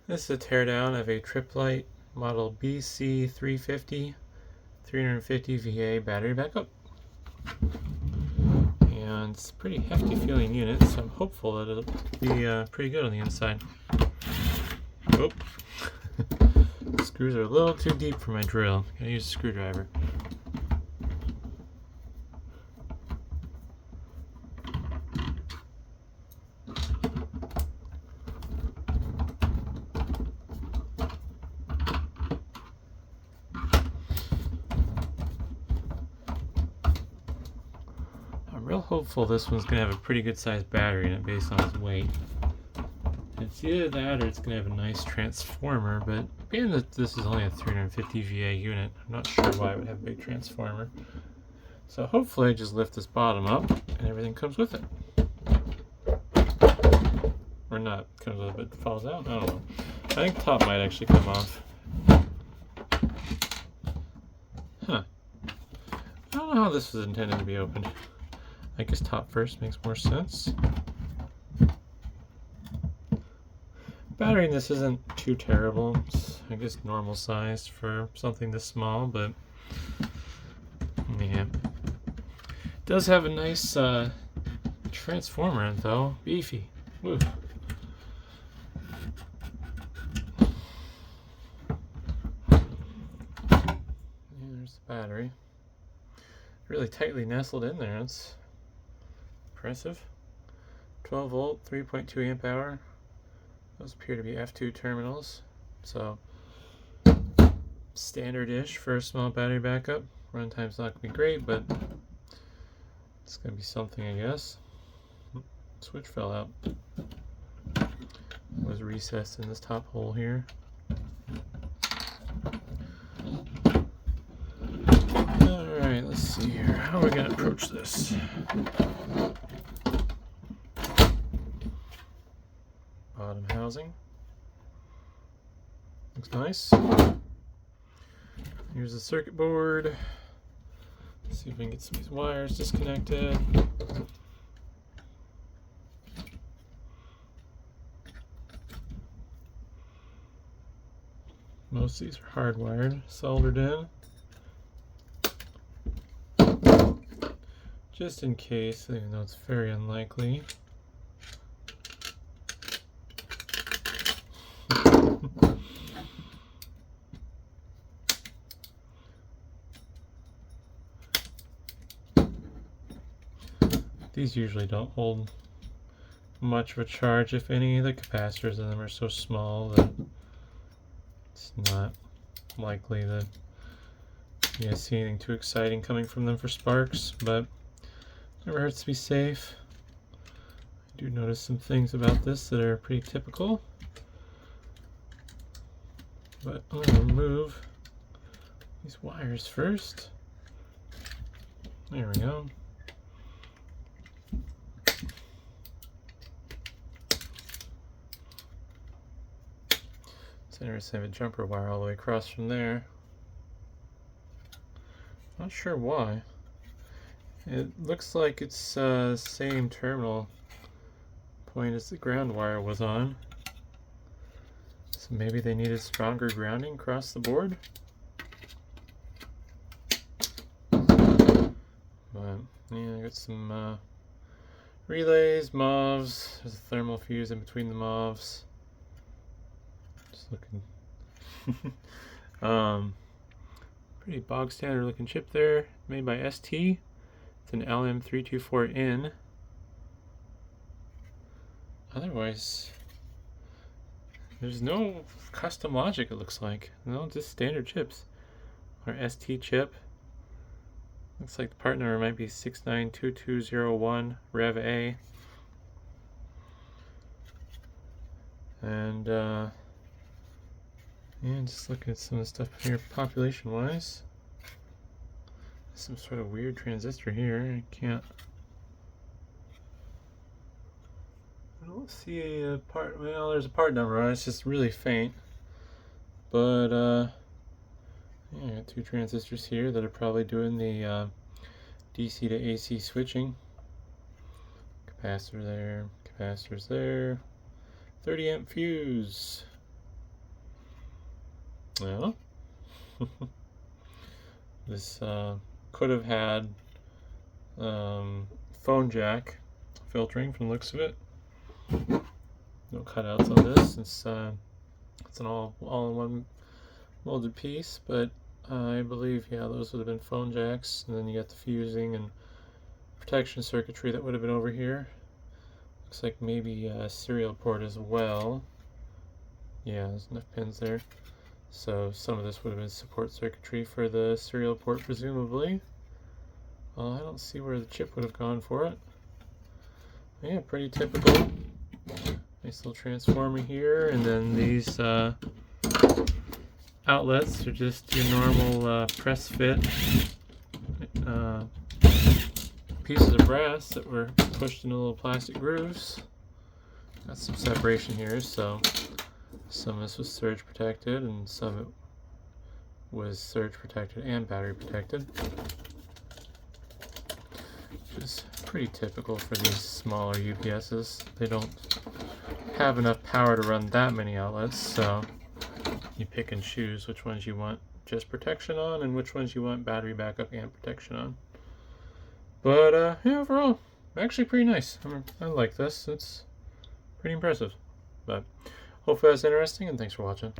This is a teardown of a Tripp Lite model BC350 350 VA battery backup. And it's a pretty hefty feeling unit, so I'm hopeful that it'll be pretty good on the inside. Oh, screws are a little too deep for my drill. Gotta use a screwdriver. I'm real hopeful this one's going to have a pretty good sized battery in it based on its weight. It's either that or it's going to have a nice transformer, but being that this is only a 350 VA unit, I'm not sure why it would have a big transformer. So hopefully I just lift this bottom up and everything comes with it. Or not comes with it, but falls out? I don't know. I think the top might actually come off. Huh. I don't know how this was intended to be opened. I guess top first makes more sense. Battery in this isn't too terrible. It's, I guess, normal sized for something this small, but yeah. It does have a nice transformer in it, though. Beefy. Woo. There's the battery. Really tightly nestled in there. It's impressive. 12 volt, 3.2 amp hour. Those appear to be F2 terminals, so standard-ish for a small battery backup. Runtime's not going to be great, but it's going to be something, I guess. Switch fell out. It was recessed in this top hole here. Alright, let's see here. How are we going to approach this? Bottom housing. Looks nice. Here's the circuit board. Let's see if we can get some of these wires disconnected. Most of these are hardwired, soldered in. Just in case, even though it's very unlikely. These usually don't hold much of a charge, if any. The capacitors in them are so small that it's not likely that you guys see anything too exciting coming from them for sparks, but never hurts to be safe. I do notice some things about this that are pretty typical, but I'm going to remove these wires first. There we go. It's interesting, I have a jumper wire all the way across from there. Not sure why. It looks like it's same terminal point as the ground wire was on. So maybe they needed stronger grounding across the board. But yeah, I got some relays, MOVs. There's a thermal fuse in between the MOVs. Just looking pretty bog standard looking chip there, made by ST. It's an LM324N. Otherwise, there's no custom logic, it looks like. No, just standard chips. Our ST chip. Looks like the part number might be 692201 Rev A. And yeah, just looking at some of the stuff here population wise. Some sort of weird transistor here. I don't see a part. Well, there's a part number on it. It's just really faint. But yeah, I got two transistors here that are probably doing the DC to AC switching. Capacitor there, capacitors there. 30 amp fuse. Yeah. This could have had phone jack filtering from the looks of it. No cutouts on this. It's an all-in-one molded piece, but I believe, yeah, those would have been phone jacks, and then you got the fusing and protection circuitry that would have been over here. Looks like maybe a serial port as well. Yeah, there's enough pins there. So some of this would have been support circuitry for the serial port, presumably. Well, I don't see where the chip would have gone for it. Yeah, pretty typical. Nice little transformer here, and then these outlets are just your normal press fit pieces of brass that were pushed into little plastic grooves. Got some separation here, so some of this was surge protected and some of it was surge protected and battery protected, which is pretty typical for these smaller UPSs. They don't have enough power to run that many outlets, so you pick and choose which ones you want just protection on and which ones you want battery backup and protection on. But yeah, overall, actually pretty nice. I like this. It's pretty impressive. But hopefully that's interesting, and thanks for watching.